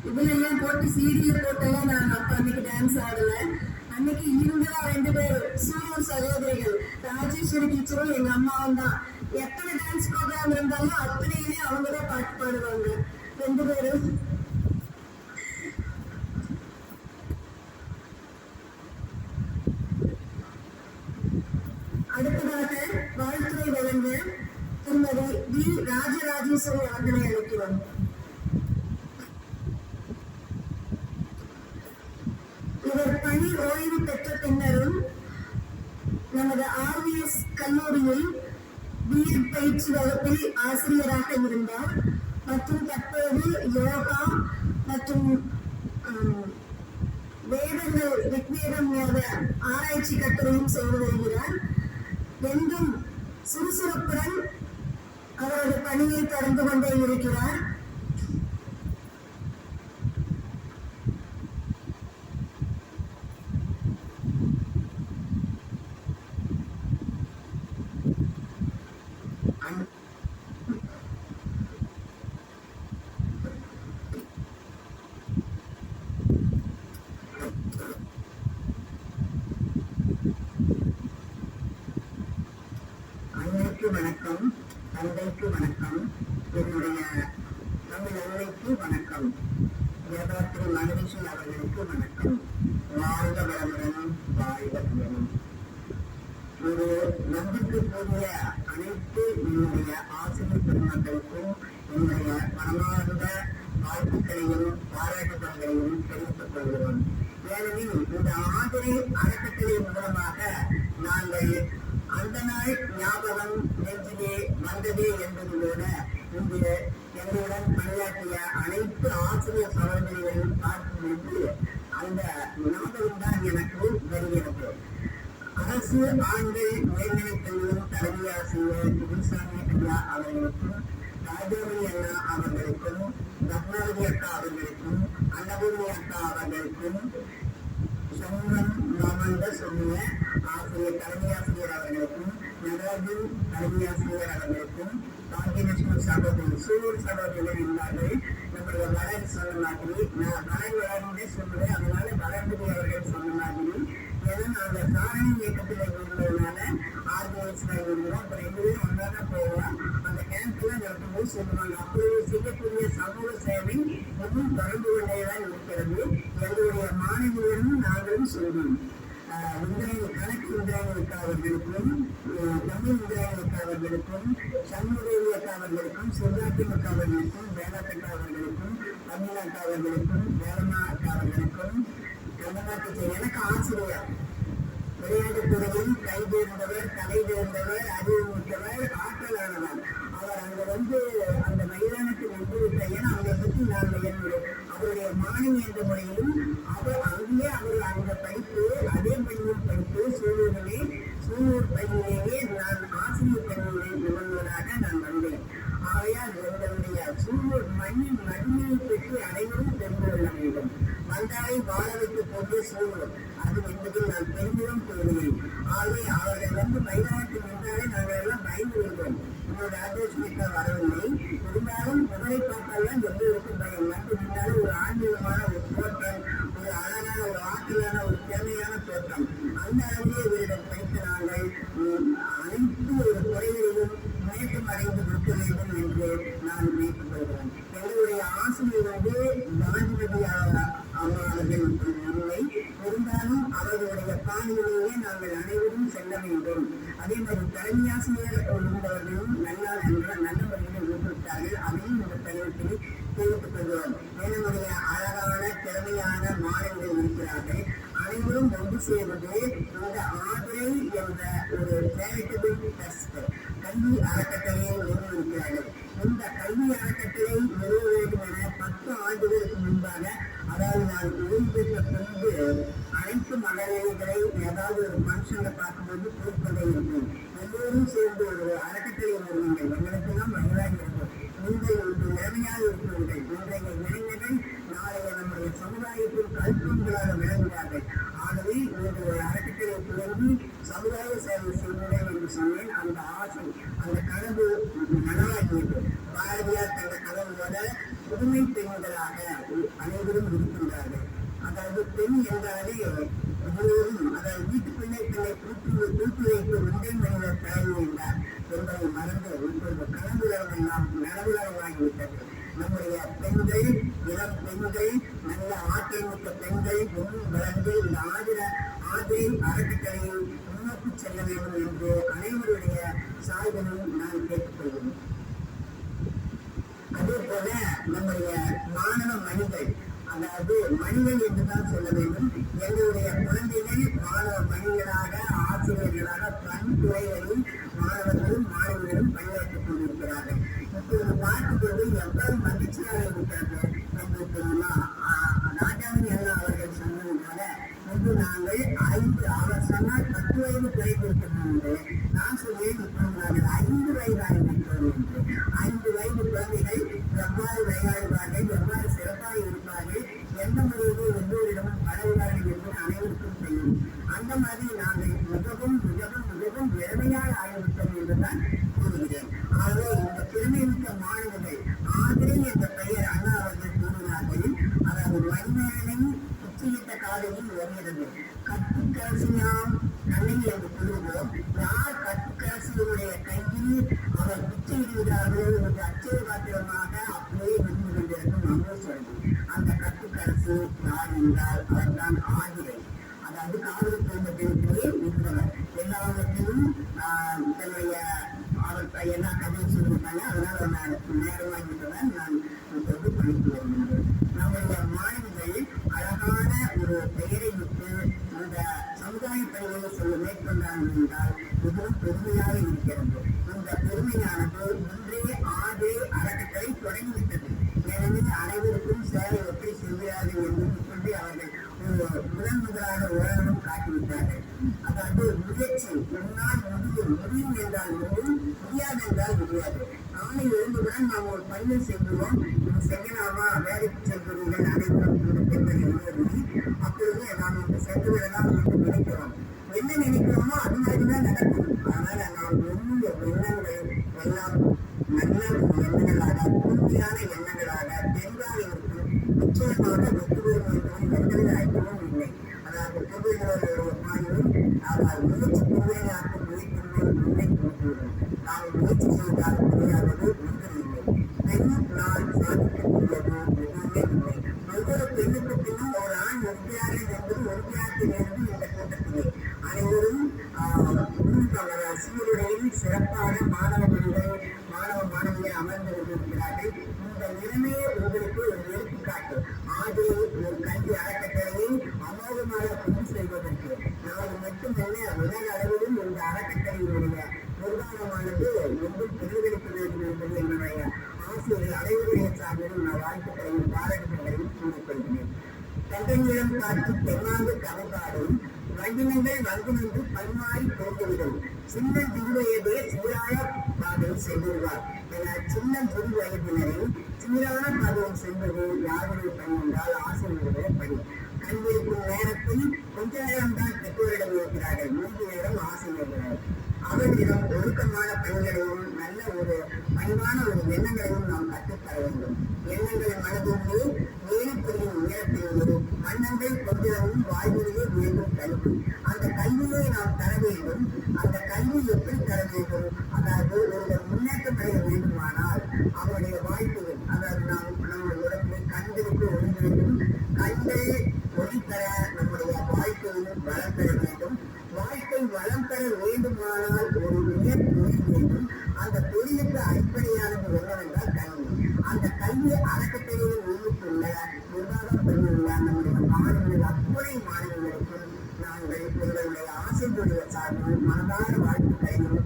இதுல எல்லாம் போட்டு சீடியில போட்டெல்லாம் நான் அப்ப அன்னைக்கு டான்ஸ் ஆடல. அன்னைக்கு இவங்கதான் 2 பேரும் சூழல் சகோதரிகள், ராஜேஸ்வரி டீச்சரும் எங்க அம்மாவும் தான். எத்தனை டான்ஸ் ப்ரோக்ராம் இருந்தாலும் அத்தனையுமே அவங்கதான் பாட்டு பாடுவாங்க 2 பேரும். அடுத்ததாக வாழ்த்துறை வழங்க திருமதி வி ராஜராஜேஸ்வரி அவர்களை அழைக்கிறோம். இவர் பணி ஓய்வு பெற்ற பின்னரும் நமது ஆர்விஎஸ் கல்லூரியில் பிஎட் பயிற்சி வகுப்பில் ஆசிரியராக இருந்தார் மற்றும் தற்போது யோகா மற்றும் வேதங்கள் ரிக்வேதம் ஆராய்ச்சி கட்டுரையும் செய்து வருகிறார். என்றும் சுறுசுறுப்புடன் அவரது பணியை தொடர்ந்து கொண்டே இருக்கிறார். வணக்கம், தந்தைக்கு வணக்கம், என்னுடைய தமிழ் அன்னைக்கு வணக்கம், வேதாத்திரி மகரிஷி அவர்களுக்கு வணக்கம். வாழ்க வளமுடன், வாழ்க வளமுடன். ஒரு நம்பிக்கைக்குரிய அனைத்து என்னுடைய ஆசிரியர் பெருமக்களுக்கும் என்னுடைய மனமார்ந்த வாழ்த்துக்களையும் பாராட்டுதல்களையும் தெரிவித்துக் கொள்கிறோம். ஏனெனில் இந்த ஆதரை அறக்கட்டளை மூலமாக நாங்கள் அந்த நாள் ஞாபகம் நெஞ்சிலே வந்ததே என்பதோடு இன்று எங்களுடன் பணியாற்றிய அனைத்து ஆசிரியர் சகோதரிகளையும் பார்க்கும்போது அந்த ஞாபகம் தான் எனக்கு வருகிறது. அரசு ஆண்கள் மேல்நிலைப் பள்ளியின் தலைமை ஆசிரியர் குருசாமி ஐயா அவர்களுக்கும், ராஜோமணி அண்ணா அவர்களுக்கும், பத்மாவதி அக்கா அவர்களுக்கும், அன்னபூர்ணி அக்கா அவர்களுக்கும், சண்முகம் மாமந்த சொல்லிய ஆசிரியர் தலைமை ஆசிரியர் அவர்களுக்கும், நடராஜன் தலைமை ஆசிரியர் அவர்களுக்கும், பாக்கியலட்சுமி சகோதரி சூழல் சகோதரிகள் இருந்தார்கள். நம்முடைய வளர் சொன்ன மாதிரி நான் வளர்ந்தே சொல்லுவேன். அதனால வளர்ந்தது அவர்கள் சொன்ன மாதிரி ஏன்னா நாங்கள் சாரணி இயக்கத்தில் இருந்ததுனால ஆர்கனைஸ்ல இருந்தோம். அப்போ 2 பேரும் ஒன்றா தான் போவோம். அந்த கேம்ப்ல நடக்கும்போது சொல்லுவாங்க. அப்படி செய்யக்கூடிய சமூக சேவை இன்னும் தொடர்ந்து கொண்டேதான் இருக்கிறது. எங்களுடைய மாணவியரும் நாங்களும் சொல்வோம். கணக்கு இந்திராணியக்கா அவர்களுக்கும், தமிழ் இந்திராணியக்கா அவர்களுக்கும், சண்முகேவி அக்கா அவர்களுக்கும், சிவராட்டி அக்கா அவர்களுக்கும், வேளாக்கா அவர்களுக்கும், தமிழக்கா அவர்களுக்கும், வேலம்மா அக்கா அவர்களுக்கும், எனக்கு ஆசிரியர் விளையாட்டுத் துறையில் கை தேர்ந்தவர், தலை தேர்ந்தவர், அறிவு மிக்கவர், ஆற்றலானவர். அவர் அங்க அந்த மைதானத்தில் வந்துவிட்ட ஏன்னா அவரை பற்றி நாங்கள் அவருடைய மாணவி என்ற முறையிலும் அங்கேயே அவர் அந்த படிப்பு அதே பள்ளியில் படித்து சூழூர் பள்ளியிலேயே நான் ஆசிரியர் பள்ளியை நிபுணராக நான் வந்தேன். ஆகையால் எங்களுடைய சூழூர் மண்ணின் மண்ணினை பெற்று அனைவரும் தெரிந்து கொள்ள வேண்டும். வந்தாரை வாழ வைத்து போட்டு சூழல் அது என்பதில் நான் பெருமிதம் கொள்கிறேன். ஆகவே அவர்கள் மைதானத்தில் நின்றாலே நாங்கள் எல்லாம் பயந்து விடுவோம். என்னோட ஆலோசனைக்காக வரவில்லை. இருந்தாலும் முதலை பார்த்தால்தான் எல்லோருக்கும் பயம். வந்து நின்றாலும் ஒரு ஆன்மீகமான ஒரு தோற்றம், ஒரு அழகான ஒரு ஆற்றலான ஒரு திறமையான தோற்றம். அந்த அளவிலே இவரிடம் படித்த நாங்கள் அனைத்து ஒரு துறைகளிலும் முன்னேற்றம் அடைந்து கொடுக்க வேண்டும் என்று நான் நினைத்துக் கொள்கிறேன். எங்களுடைய ஆசிரியர் காந்திமதி அம்மா அவர்கள் இல்லை. இருந்தாலும் அவர்களுடைய பாணியிலேயே நாங்கள் அனைவரும் செல்ல வேண்டும். அதே மாதிரி தலைமை ஆசிரியர் இருந்தவர்களும் நல்ல முறையில் ஊக்குவித்தார்கள். அதையும் இந்த பருவத்தில் தெரிவித்துக் கொள்கிறோம். என்னுடைய அழகான திறமையான மாணவர்கள் இருக்கிறார்கள். அனைவரும் ஒன்று சேர்வது இந்த ஆதரை என்ற ஒரு சேரிட்டபிள் ட்ரஸ்ட் கல்வி அறக்கட்டளையை நிறுவியிருக்கிறார்கள். இந்த கல்வி அறக்கட்டளை நிறுவ வேண்டும் என 10 ஆண்டுகளுக்கு முன்பாக, அதாவது நான் ஓய்வு பெற்ற பின்பு அனைத்து மகளிர்களை ஏதாவது ஒரு ஃபங்க்ஷனை பார்க்கும்போது போய்கொண்டே இருக்கும். எல்லோரும் சேர்ந்து ஒரு அறக்கட்டளை நிறுவனங்கள் எங்களுக்கெல்லாம் வயதாகி இருக்கும். நீங்கள் ஒன்று நிலைமையாக இருக்கிறீர்கள். இன்றைய இளைஞர்கள் நாளைய நம்முடைய சமுதாயத்தில் கல்விகளாக விளங்குகிறார்கள். ஆகவே நீங்கள் ஒரு அறக்கட்டளை துவங்கி சமுதாய சேவை செய்கிறேன் என்று சொன்னேன். அந்த ஆசை, அந்த கனவு நனவாகியது. பாரதியார் தந்த கனவு புதுமை பெண்களாக அனைவரும் இருக்கின்றார்கள். அதாவது பெண் என்றாலே எல்லோரும், அதாவது வீட்டுக்குள்ளே தன்னை கூட்டு வைத்து ஒன்றை மனிதர் தயாரி என்றார் என்பதை மறந்து இப்பொழுது கலந்துரைகள் நாம் நனவுலகமாகிவிட்டது. நம்முடைய பெண்கள், இளம் பெண்கள், நல்ல ஆற்றல்மிக்க பெண்கள் இன்னும் வளர்ந்து இந்த ஆதிரை அறக்கட்டளையை முன்னோக்கி செல்ல வேண்டும் என்று அனைவருடைய சாய்களும் நான் கேட்டுக்கொள்கிறேன். அதே போல நம்முடைய மாணவ மணிகள், அதாவது மணிகள் என்றுதான் சொல்ல வேண்டும், எங்களுடைய குழந்தைகள் மாணவ மணிகளாக, ஆசிரியர்களாக பல்துறைகளில் மாணவர்களும் மாணவிகளும் பணியாற்றிக் கொண்டிருக்கிறார்கள். இப்பொழுது பார்க்கும்போது எவ்வளவு மகிழ்ச்சியாக இருக்கிறது என்று தெரியுமா? ராஜாமணி அண்ணா அவர்கள் சொன்னதுனால இன்று நாங்கள் 5, அவர் சொன்னால் 10 வயது குறைந்திருக்கிறது என்று நான் சொல்வேன். இப்பொழுது நாங்கள் 5 வயது ஆகிவிட்டோம் என்று. 5 வயது குழந்தைகள் எவ்வாறு விளையாடுவார்கள், எவ்வாறு சிறப்பாக இருப்பார்கள், எந்த முறையிலே எல்லோரிடமும் பழகுவார்கள் என்று அனைவருக்கும் தெரியும். அந்த மாதிரி நாங்கள் மிகவும் மிகவும் மிகவும் இளமையாக ஆகிவிட்டோம் என்றுதான் கூறுகிறேன். ஆகவே இந்த திறமைமிக்க மாணவர்கள், ஆதிரை என்ற பெயர் அண்ணா அவர்கள் கூறினார்கள். அதாவது மணிமேகலை உச்சியிட்ட காலையில் வருகிறது. கற்புக்கரசியாம் கண்ணை என்று கூறுவோம். யார் கற்புக்கரசியுடைய கையில் அவர் உச்சியிடுகிறார்களோ என்று அச்சய பாத்திரமாக அப்படியே நின்று கொண்டிருக்கும் அமேஸ்வரன். அந்த கற்புக்கரசு யார் என்றால் அவர்தான் ஆதிரை. அதாவது காவிரி குடும்பத்திற்கே இருந்தவர். எல்லாவற்றிலும் தன்னுடைய அவர் எல்லா கதையும் சொல்லியிருக்காங்க. அதனால நான் நேரமாகிவிட்டதான் நான் இப்போது படித்து வருகின்றேன். நம்முடைய மாணவிகள் அழகான ஒரு பெயரை விட்டு இந்த சமுதாய பணிகளை சொல்ல மேற்கொண்டார்கள் என்றால் மிகவும் பெருமையாக இருக்கிறது. இந்த பெருமையானது இன்றே ஆதே அறக்கட்டளை தொடங்கிவிட்டது. எனவே அனைவருக்கும் சேவை எப்படி செய்கிறார்கள் என்று இப்படி அவர்கள் முதலாக உலகம் காட்டிவிட்டார்கள். அதாவது முயற்சி, உன்னால் முடியும் என்றால் முடியும், முடியாது என்றால் முடியாது. நாளை எழுந்துடன் நாம் ஒரு பணியை செய்கிறோம், செய்யலாமா, வேலைக்கு செல்கிறீர்கள் அனைவரும் இந்த பெண்கள் எழுதி, அப்பொழுது நாம் இந்த சென்று விடலாம் என்று நினைக்கிறோம். என்ன நினைக்கிறோமோ அது மாதிரிதான் நடக்கும். அதனால நாம் எண்ணங்கள் எல்லாம் நல்ல எண்ணங்களாக, உறுதியான எண்ணங்களாக தெளிவாக இருக்கும். நிச்சயமாக வெற்றி பெறும் என்பதும் எந்தவித ஐயமும் இல்லை. அதாவது பொருள்களோட மாநிலம் அதாவது முயற்சி பொருளையாக்கும் முயற்சிகள் முன்னே கொடுத்துவிடும். நாம் முயற்சி செய்தால் முடியாதது ஒன்றுமில்லை. பெண் நான் சாதிக்கக்கூடியது எதுவுமே இல்லை. ஒவ்வொரு பெண்ணுக்கு பின்னும் ஒரு ஆண் ஒருத்தியார்கள் என்பது ஒருத்தியாற்றிலிருந்து இந்த கூட்டத்திலே அனைவரும் சீருடையில் சிறப்பான மாணவ மாணவிகள் அமர்ந்து கொண்டிருக்கிறார்கள். இந்த நிலைமையே உங்களுக்கு ஒரு எடுத்துக்காட்டு. ஆதிரை ஒரு கல்வி அறக்கட்டளையை அமோகமாக கொண்டு செல்வதற்கு நாடு மட்டுமல்ல, உலக அளவிலும் இந்த அறக்கட்டளையினுடைய நிர்வாகமானது எங்கும் பிரதிபலிக்க வேண்டும் என்பது என்னுடைய ஆசிரியர்கள் அனைவருடைய சார்பிலும் நான் வாழ்த்துக்களையும் பாராட்டுகளையும் கூறிக்கொள்கிறேன். தங்கநிலம் காட்டி தென்னாண்டு கதைப்பாடும் வண்டினங்கள் வந்து நின்று பன்மாறி தோன்றுவிடும். சின்ன திருவயதே சீராய பாதையில் செல்வார் என சின்ன திருவயதினரில் சீரான பாதையில் செல்வது யாருடைய பணி என்றால் ஆசிரியருடைய பணி. கல்விக்கும் நேரத்தில் கொஞ்ச நேரம்தான் பெற்றோரிடம் இருக்கிறார்கள், மூன்று நேரம் ஆசிரியர்கள். அவர்களிடம் ஒழுக்கமான பணிகளையும் நல்ல ஒரு பணிவான ஒரு எண்ணங்களையும் நாம் கற்றுத்தர வேண்டும். எண்ணங்கள் மனதிலே வேலிப்பொருளின் உயரத்தில் மன்னங்கள் கொஞ்சமும் வாய்மொழியே வேண்டும் கல்வி. அந்த கல்வியை நாம் தர வேண்டும். அந்த கல்வி எப்படி தர வேண்டும்? அதாவது ஒருவர் முன்னேற்றம் அடைய வேண்டுமானால் அவருடைய வாழ்க்கையில், அதாவது நம்முடைய உடம்பை கண்களுக்கு ஒளி வேண்டும், கண்கள் ஒளி தர நம்முடைய வாழ்க்கையில் வளம் பெற வேண்டும். வாழ்க்கை வளம் பெற வேண்டுமானால் ஒரு தொழில் வேண்டும். அந்த தொழிலுக்கு அடிப்படையானது என்னவென்றால் கல்வி. அந்த கல்வி அறக்கட்டளையில் உள்ளுக்குள்ள நிர்வாகம் பண்ணியுள்ள நம்முடைய மாணவர்கள் அத்துணை மாணவர்களுக்கும் நாங்கள் எங்களுடைய ஆசிரியருடைய சார்பில் மனதார வாழ்த்துக்களையும்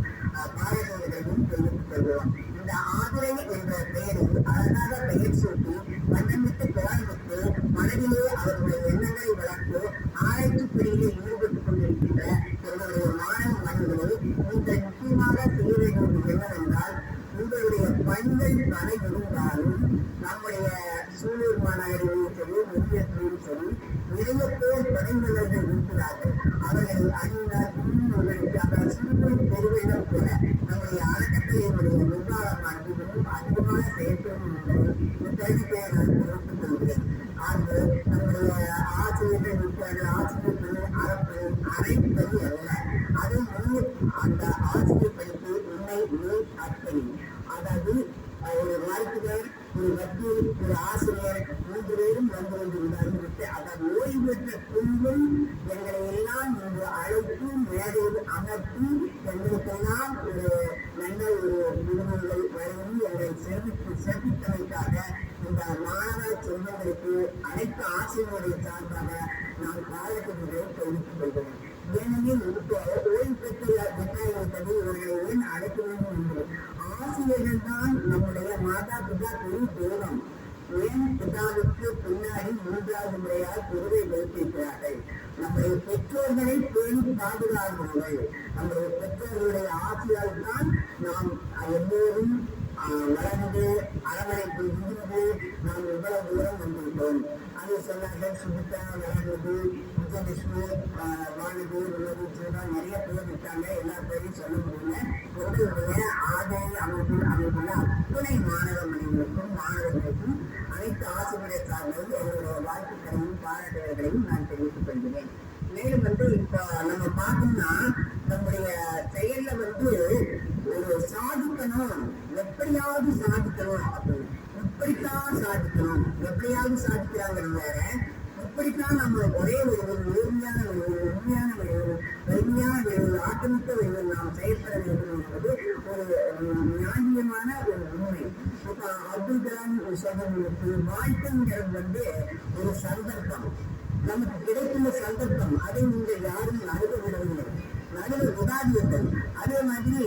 பாராட்டுகளையும் தெரிவித்துக் கொள்கிறோம். இந்த ஆதிரை என்ற பெயரில் அழகாக பெயர் சூட்டி வண்ணமிட்டு குழாய்விட்டு மனதிலே அவருடைய எண்ணங்களை வளர்த்து ஆராய்ச்சி பிரிவில் ஈடுபட்டுக் கொண்டிருக்கின்ற எங்களுடைய மாணவ மனிதர்களை நீங்கள் முக்கியமாக செய்ய வேண்டியது என்னவென்றால், உங்களுடைய பணிகள் பல இருந்தாலும் நம்முடைய சூலூர் மாநகரிலும் சரி, சரி வெளியத்திலும் சரி நிறைய பேர் படைவீரர்கள் இருக்கிறார்கள். அவர்கள் அணியினர் உங்களுக்கு அந்த சிறுமை பெருவிடம் போல நம்முடைய அறக்கட்டளையினுடைய நிர்வாகமானது மிகவும் அதிகமான செயல்படும் என்பதை இத்தகைய நான் தெரிவித்துக் கொள்கிறேன். ஆக நம்முடைய ஆசிரியர்கள் இருக்கிற ஆசிரியர் அறப்பது அரைப்பது அல்ல. அதை அந்த ஆசிரியர் படிப்பு உண்மை அர்ப்பணி. அதாவது ஒரு மருத்துவர், ஒரு வக்கீல், ஒரு ஆசிரியர் 3 பேரும் வந்து அதன் ஓய்வு பெற்ற பின்பும் எங்களை எல்லாம் இங்கு அழைத்து மேடையில் அமர்த்தி எங்களுக்கெல்லாம் ஒரு நல்ல ஒரு விடுமுறைகளை வழங்கி எங்களை சிறப்பித்தமைக்காக இந்த மாணவ செல்வங்களுக்கு அனைத்து ஆசிரியர்களுடைய சார்பாக நான் பாராட்டுகளை தெரிவித்துக் கொள்கிறேன். ஏனெனில் ஓய்வு பெற்றதை இவர்களை ஏன் அழைக்க வேண்டும் என்பது ஆசிரியர்கள் தான் நம்முடைய மாதா பிதா பெரிய தெய்வம். ஏன் பிதாவுக்கு பின்னாடி 3வது முறையாக பொருளை வைத்திருக்கிறார்கள். நம்முடைய பெற்றோர்களை பேணி பாதுகாக்கிறவர்கள். நம்முடைய பெற்றோர்களுடைய ஆசியால் தான் நாம் எல்லோரும் வளர்ந்து அரவணைப்பு இருந்து நாம் இவ்வளவு தூரம் வந்திருக்கிறோம். அது சொன்னார்கள் சுபித்தா வளர்ந்தது, விஜயலட்சுமி வானதி உள்ளது நிறைய பேர் இருக்காங்க. எல்லா பேரையும் சொல்ல முடியல. உங்களுடைய ஆதாய அமைப்புள்ள அத்தனை மாணவ மணிகளுக்கும் மாணவர்களுக்கும் அனைத்து ஆசிரியர் சார்பில் எங்களுடைய வாழ்த்துக்களையும் பாராட்டுகளையும் நான் தெரிவித்துக் கொள்கிறேன். மேலும் இப்போ நம்ம பார்த்தோம்னா நம்முடைய செயல்ல ஒரு சாதிக்கணும், எப்படியாவது சாதிக்கணும் அப்படின்னு இப்படித்தான் சாதிக்கணும். எப்படியாவது சாதிக்கிறாங்கிறது வேற, இப்படித்தான் நம்ம ஒரே ஒரு நேர்மையான உண்மையான வலிமையான ஆட்டமிக்க நாம் செயல்பட வேண்டும் என்பது ஒரு நியாயமான ஒரு உண்மை. இப்ப அப்துல் கலாம் சொல்றவங்களுக்கு வாழ்க்கைங்கிறது ஒரு சந்தர்ப்பம், நமக்கு கிடைக்கின்ற சந்தர்ப்பம். அதை நீங்கள் யாரும் நடுவ விடவில்லை, நடுவ விடாதீர்கள். அதே மாதிரி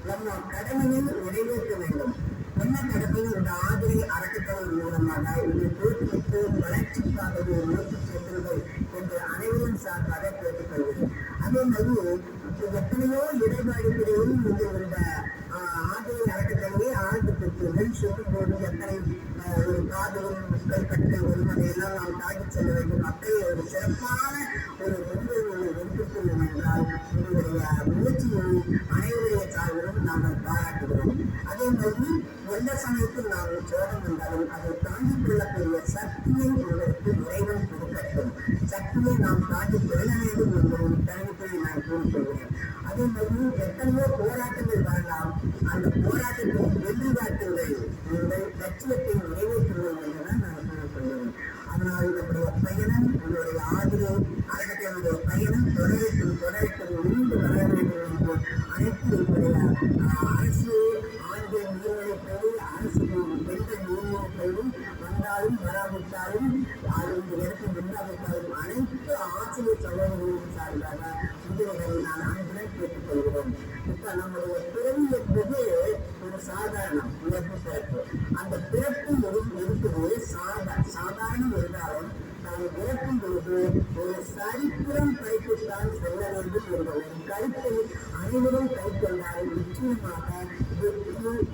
நம்ம கடமையை நிறைவேற்ற வேண்டும். என்ன கடமையும் இந்த ஆதரை அறக்கட்டளை மூலமாக இதை தோற்றுவித்து வளர்ச்சிக்காக நோக்கி செல்லுங்கள் என்று அனைவரும் சார்பாக கேட்டுக்கொள்கிறேன். அதே மாதிரி எத்தனையோ இடைபாடுகளையும் நீங்கள் இந்த ஆதரை அறக்கட்டளையை ஆழ்ந்து பெற்றீர்கள். சொல்லும் போது எத்தனை ஒரு காதலும் முற்பட்ட ஒருவரையெல்லாம் நாம் தாக்கி செல்ல வேண்டும். அப்படி ஒரு சிறப்பான ஒரு முடிவுகளை எடுத்துக்கொள்ளும் என்றால் உங்களுடைய முயற்சியை அனைவருடைய சார்பிலும் நாங்கள் பாராட்டுகிறோம். அதே மாதிரி எந்த சமயத்தில் நாங்கள் சோதனை வந்தாலும் அதை தாங்கிக் கொள்ளக்கூடிய சக்தியை உங்களுக்கு இறைவன் கொடுக்கட்டும். சக்தியை நாம் தாங்கிக் கொள்ள வேண்டும் என்பதை தனிப்பை நான் கூறிக்கொள்கிறேன். அதே மாதிரி எத்தனையோ போராட்டங்கள் வரலாம். அந்த போராட்டத்தை வெற்றி காட்டுங்கள், நீங்கள் லட்சியத்தை நிறைவேற்றுங்கள் என்றுதான் நான் கூறிக்கொள்கிறேன். அதனால் நம்முடைய பயணம், உங்களுடைய ஆதரவு அறக்கட்டளையுடைய பயணம் தொடரட்டும் நீண்டு வர வேண்டும் என்று அனைத்து என்னுடைய அரசு ஆண்கள் நீர்நிலைப் பள்ளி, அரசு பெண்கள் நீர்நிலைப் பள்ளி வந்தாலும் வராவிட்டாலும் அது இந்த இடத்தில் இல்லாவிட்டாலும் அனைத்து ஆசிரியர் சகோதரர்களின் சார்பாக இதுவரை நான் அன்புடன் கேட்டுக்கொள்கிறோம். இப்ப நம்முடைய பிறவி என்பது ஒரு சாதாரணம் பிறப்பு. அந்த பிறப்பு இருக்குது சாதாரணம் இருந்தாலும் நான் இறக்கும் பொழுது ஒரு சரித்திரம் படைத்துத்தான் செல்ல வேண்டும் என்ற ஒரு கருத்தை அனைவரும் கைக்கொண்டால் நிச்சயமாக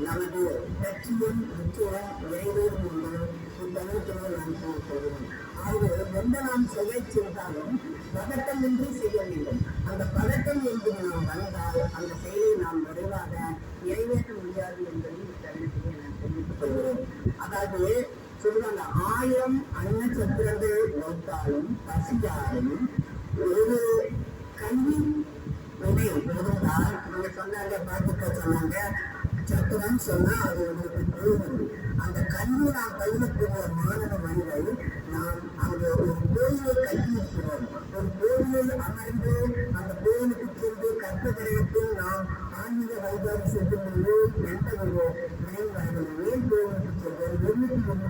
நமது லட்சியம் நிச்சயம் நிறைவேறும் என்பது இத்தருணத்திலே நான் கூறுகிறேன். ஆகவே எந்த நாம் செயல் செய்தாலும் பதட்டமின்றி செய்ய வேண்டும். அந்த பதட்டம் என்பது நாம் வந்தால் அந்த செயலை நாம் விரைவாக நிறைவேற்ற முடியாது என்பதை இத்தருணத்திலே நான் தெரிவித்துக் கொள்கிறேன். அதாவது சொல்லுவாங்க, 1000 அன்னச்சத்திரங்கள் வைத்தாலும் பசியாலும் ஒரு கல்வி வினை இருந்தால் நீங்க சொன்னாங்க, பாட்டுக்க சொன்னாங்க, சத்திரம் சொன்னா அது உங்களுக்கு போகும். அந்த கல்வி நாம் பயிலக்கூடிய மாணவ மனிதர்கள் நாம் அங்கு ஒரு கோயிலை கட்டியிருக்கிறோம். ஒரு கோயிலில் அமர்ந்து அந்த கோயிலுக்கு சென்று கற்பகரத்தில் நாம் ஆன்மீக வைபாடு செல்லும்போது எந்த ஒரு நினைவார்கள் ஏன் கோயிலுக்கு செல்வோம்,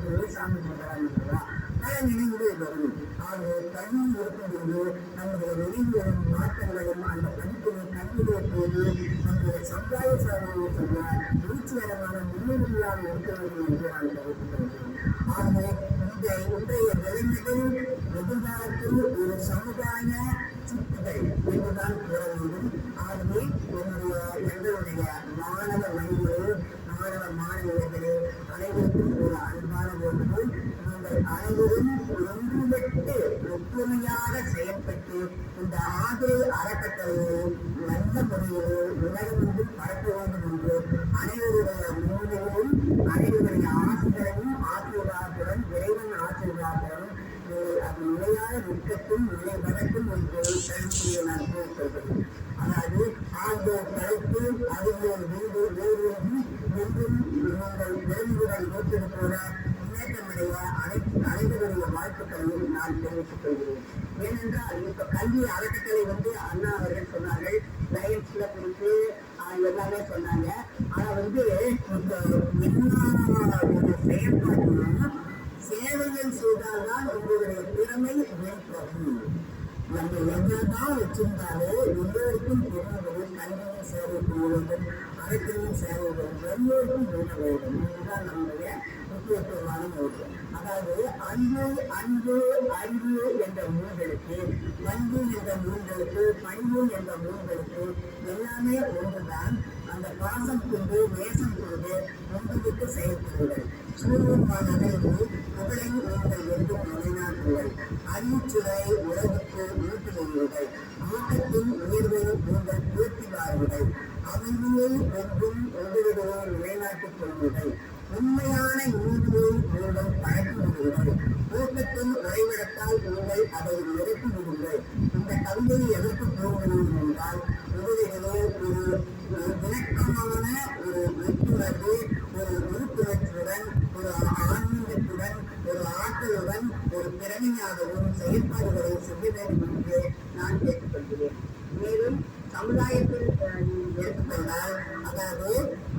8 சாமி கொண்டாடுகிறா பல நினைவுகள் வரும். ஆகவே கல்வி இருக்கும்போது நம்முடைய நினைவுகளும் மாற்றங்களும் அந்த படிப்பினை கல்வியை போது நம்முடைய சமுதாய சாதனை சொல்ல வீழ்ச்சிகரமான முன்னுரிமையாக இருக்க வேண்டும் என்று நான் தெரிவித்துக் ஆகவே இன்றைய இளைஞர்கள் எதிர்காலத்தில் ஒரு சமுதாய சுற்றுகள் என்றுதான் கூற வேண்டும். ஆகவே எங்களுடைய மாணவ மணிகளே, மாணவ மாணவியர்களே அனைவருக்கும் ஒரு அன்பான வேண்டுகோள். நீங்கள் அனைவரும் ஒன்றுபட்டு ஒற்றுமையாக செயல்பட்டு இந்த ஆதரவு அறக்கட்டளையை நல்ல முறையில் உலகமெங்கும் பரப்ப வேண்டும் என்று அனைவருடைய மூலையிலும் அனைவருடைய ஆசிரியரையும் ஆசீர்வாதத்துடன் இறைவன் ஆசீர்வாதத்துடன் அது நிலையாக நிற்கட்டும் நிலை வளர்க்கும் என்று கருத்துடைய நான் கூறுகிறேன். அதாவது ஆண்டோர் கருத்து அறிவியல் வீடு வேறு என்றும் நீங்கள் விரும்புகள் ஏற்பது போல முன்னேற்றமடைய அனைவருடைய வாழ்த்துக்களையும் நான் தெரிவித்துக் கொள்கிறேன். ஏனென்றால் இப்ப கல்வி அறக்கட்டளை அண்ணா அவர்கள் சொன்னார்கள், லயன்ஸ்ல குறித்து எல்லாமே சொன்னாங்க. ஆனா இப்ப எல்லா செயல்பாட்டிலும் சேவைகள் செய்தால்தான் உங்களுடைய திறமை வெளிப்படும். நம்ம என்னதான் வச்சிருந்தாலும் எல்லோருக்கும் தெரிந்தது கல்வியும் சேவை செய்ய வேண்டும், அறத்தையும் சேவை வேண்டும், எல்லோருக்கும் உதவ வேண்டும். இதுதான் நம்முடைய முக்கியத்துவமான நோக்கு. அதாவது அன்பு அன்பு அறிவு என்ற நூல்களுக்கு, பண்பு என்ற நூல்களுக்கு, பண்பு என்ற நூல்களுக்கு எல்லாமே ஒன்றுதான். அந்த பாசம் கொண்டு நேசம் கொண்டு ஒன்றுவிட்டு செயல்படுங்கள். சூரியமான புகழை நீங்கள் என்றும் நிலைநாட்டுங்கள். அறிவுச்சுரை உலகுக்கு ஊட்டுகிறீர்கள். ஆட்டத்தின் உயர்வை நீங்கள் பூர்த்தி வாருங்கள். அமைதியை என்றும் உங்களிடையே நிலைநாட்டிக் கொள்ளுங்கள். உண்மையான நீதியை நீங்கள் பழக்கிவிடுங்கள். ஊக்கத்தின் உறைவிடத்தால் நீங்கள் அதை நிரப்பி விடுங்கள். இந்த கவிதையை எதற்கு கூறுகிறேன் என்றால், உங்களிடையே ஒரு இணக்கமான ஒரு ஒத்துணர்வு, ஒரு விழிப்புணர்ச்சியுடன், ஒரு ஆன்மீகத்துடன், ஒரு ஆற்றலுடன், ஒரு திறமையாகவும் செயல்பாடுகளை செய்ய வேண்டும் என்று நான் கேட்டுக்கொள்கிறேன். மேலும் சமுதாயத்தில் எடுத்துக்கொண்டால், அதாவது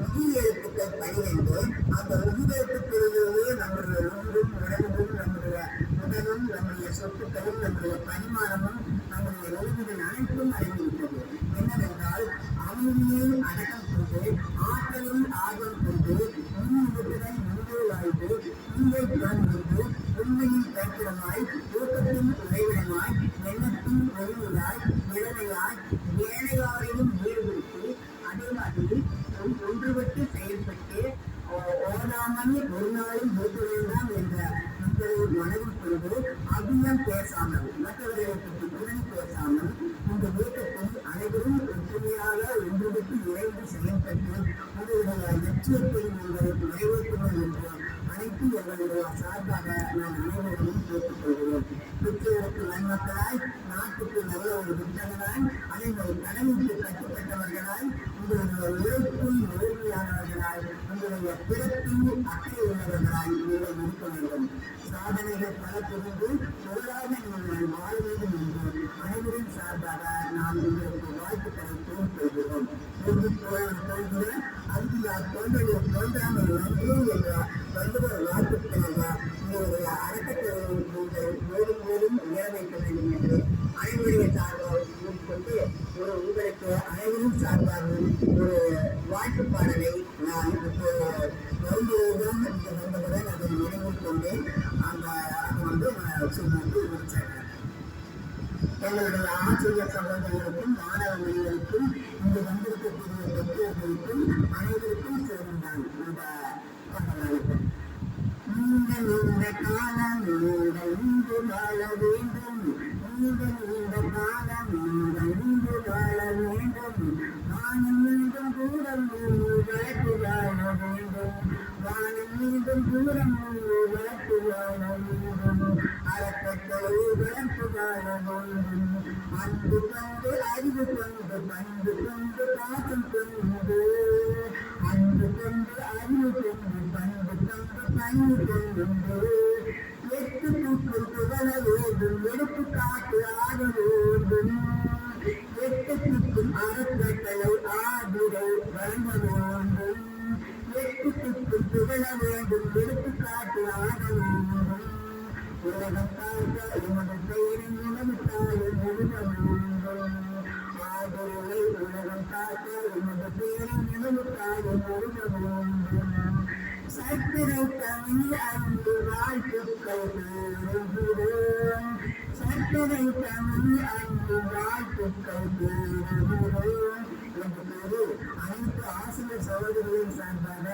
உயிர் எழுத்துக்கள் 12, அந்த உயிர் எழுத்துக்களிலேயே நம்முடைய உயிரும் உடலும் நம்முடைய உடலும் நம்முடைய சொத்துக்களும் நம்முடைய பரிமாணமும் நம்முடைய எழுதுகள் அனைத்தும் அடங்கிவிட்டது. என்னவென்றால் அமைதியை அடக்கம் கொண்டு ஆற்றலில் ஆர்வம் கொண்டு உண்மையுடன் முன்பே வாழ்ந்து உண்மை புறந்து உண்மையின் பேச்சிடமாய் ஊக்கத்தின் உறைவிடமாய் எண்ணத்தின் ஒளியாய் இளமையாய் ஏழையாரையும் ஈடுபடுத்தி அதே மாதிரி ஒன்றுபட்டு செயல்பட்டு ஓடாமல் ஒரு நாளும் இருக்க வேண்டாம் என்ற மனதில் கொண்டு அதிகம் பேசாமல், மற்றவர்களை பற்றி உடனே பேசாமல், இந்த இயக்கத்தில் அனைவரும் ஒற்றுமையாக ஒன்றுபட்டு இணைந்து செயல்பட்டு உங்களுடைய லட்சியத்தை நீங்கள் நிறைவேற்றுங்கள் என்று அனைத்து எங்களுடைய சார்பாக நான் அனைவரையும் கேட்டுக்கொள்கிறேன். பெற்றோருக்கு நன்மக்களாய், நாட்டுக்கு நல்ல ஒரு திட்டங்களாய், அனைவரும் கடமைக்கு கட்டுப்பட்டவர்களாய், உங்களுடைய உழைப்பில் நேர்மையானவர்களாய், உங்களுடைய பிறப்பில் அக்கறை உள்ளவர்களாய் நீங்கள் இருக்க வேண்டும். சாதனைகள் பல புரிந்து பொருளாக நீங்கள் வாழ வேண்டும் என்று அனைவரின் சார்பாக நாம் உங்களுக்கு வாழ்த்துக்களை தெரிவித்துள்ளோம். தோன்றுகிற அதுக்கு நான் தோன்றாமல் நன்றி என்ற வள்ளுவர் வாழ்த்துக்களாக உங்களுடைய அறக்கட்டளையை நீங்கள் மேலும் மேலும் உயர வைக்க வேண்டும் என்று அனைவருடைய சார்பாக கூறிக்கொண்டு உங்களுக்கு அனைவரும் சார்பாக ஒரு வாழ்த்து பாடலை நான் இப்போ வரும்போதுதான் இங்கே வந்தவுடன் அதை நினைவில் கொண்டு அதை சொல்லிட்டு முடிச்சேன். எங்களுடைய ஆசிரியர் சகோதரர்களுக்கும் மாணவ மணிகளுக்கும் இங்கு வந்திருக்கக்கூடிய பெற்றோர்களுக்கும் அனைவருக்கும் சேர்ந்தான் இந்த பாடலானது. நீண்ட காலம் நீங்கள் இன்று வாழ வேண்டும், நீண்ட காலம் நீங்கள் இன்று வாழ வேண்டும், வானம் மீண்டும் தூரம் வளர்த்து வாழ வேண்டும், வானம் மீண்டும் தூரம் வளர்த்து வாழ வேண்டும், அறக்கட்டளை வளர்த்து வாழ வேண்டும், அன்பு கொண்டு அறிவு கொண்டு பண்பு கொண்டு பாசம் கொண்டு, அன்பு கொண்டு அறிவு கொண்டு பண்பு கொண்டு பணிவு கொண்டு, எட்டுக்குள் புகழ வேண்டும், எடுத்துக்காட்டு ஆக வேண்டும், எட்டுக்கும் அறக்கட்டளை ஆதிரை வழங்க வேண்டும், எட்டுக்கும் புகழ வேண்டும், எடுத்துக்காட்டு ஆக வேண்டும், உலகம் பார்க்க எமது பெயரின் உணவுத்தாலும் எழுத வேண்டும், ஆதரவை உலகம் பார்க்க எமது பெயரின் உணவுத்தாலும் எழுத வேண்டும், சர்க்கரை தமிழ் அன்பு வாழ்த்துக்கள் கூறுகிறோம், சர்க்கரை தமிழ் அன்பு வாழ்த்துக்கள் கூறுகிறோம் என்று கூறி அனைத்து ஆசிரியர் சகோதரிகளின் சார்பாக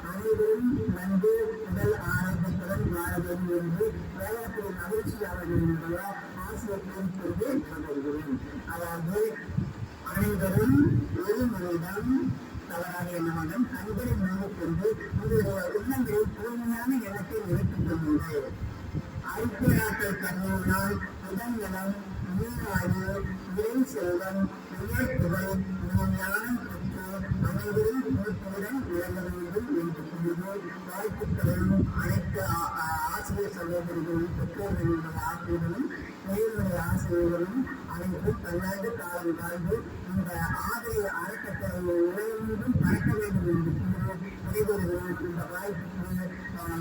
அனைவரும் வந்து முதல் ஆரம்பத்தில் வளமுடன் வாழ வேண்டும் என்று வேளாண் மகிழ்ச்சி அவர்களுடைய ஆசிரியர்களையும் கொண்டு நடைபெறுகிறேன். அதாவது அனைவரும் ஒரு மனிதம் தவறாக எண்ணமாடம் கண்களை மூடிக்கொண்டு உங்களுடைய உள்ளங்களில் தூய்மையான எண்ணத்தை நிறுத்திக் கொள்ளுங்கள். ஐக்கியராட்டை கண்ணினால் உடல்நலம், நீராய்வு, இறை செல்வம், உயர்த்துதல், ஞானம் பெற்று அனைவரும் பொறுப்புடன் விளங்க வேண்டும் என்று கூறி வாழ்த்துக்களையும் அனைத்து ஆசிரியர் சகோதரிகளும் பெற்றோர்களுடைய ஆசிரியர்களும் நேருடைய ஆசிரியர்களும் அனைவரும் பல்லாண்டு காலம் வாழ்ந்து இந்த ஆதரவு அறக்கட்டளை உலகெங்கும் பறக்க வேண்டும் என்று கூறி விடைபெறுகிறோம். இந்த வாய்ப்புக்கு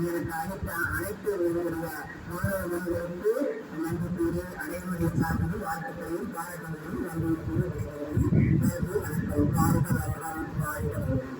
எனக்கு அளித்த அனைத்து என்னுடைய மாணவ மனிதர்களுக்கு நன்றி கூறி அனைவருடைய சார்பில் வாழ்த்துக்களையும் பாராட்டுகளையும் நன்றி கூறி விடைபெறுகிறேன். நன்றி, வணக்கம். வாழ்க வளமுடன், வாழ்க வளமுடன்.